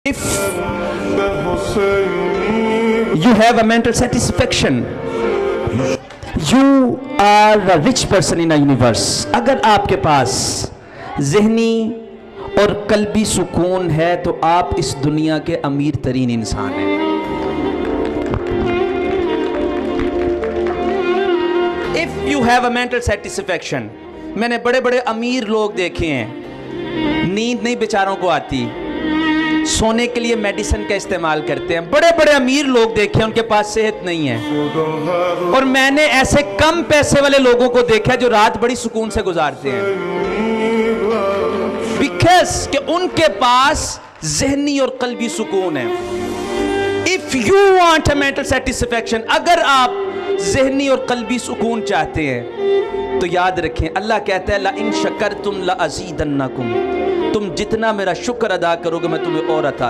If you have a mental satisfaction, you are a rich person in a universe. اگر آپ کے پاس ذہنی اور قلبی سکون ہے تو آپ اس دنیا کے امیر ترین انسان ہیں. If you have a mental satisfaction, میں نے بڑے بڑے امیر لوگ دیکھے ہیں, نیند نہیں بیچاروں کو آتی, سونے کے لیے میڈیسن کا استعمال کرتے ہیں. بڑے بڑے امیر لوگ دیکھے ہیں, ان کے پاس صحت نہیں ہے. اور میں نے ایسے کم پیسے والے لوگوں کو دیکھا جو رات بڑی سکون سے گزارتے ہیں, بیکاز کہ ان کے پاس ذہنی اور قلبی سکون ہے. If you want a mental satisfaction, اگر آپ ذہنی اور قلبی سکون چاہتے ہیں تو یاد رکھیں, اللہ کہتا ہے لَإِن شَكَرْتُمْ لَأَزِيدَنَّكُمْ, تم جتنا میرا شکر ادا کرو گے میں تمہیں اور عطا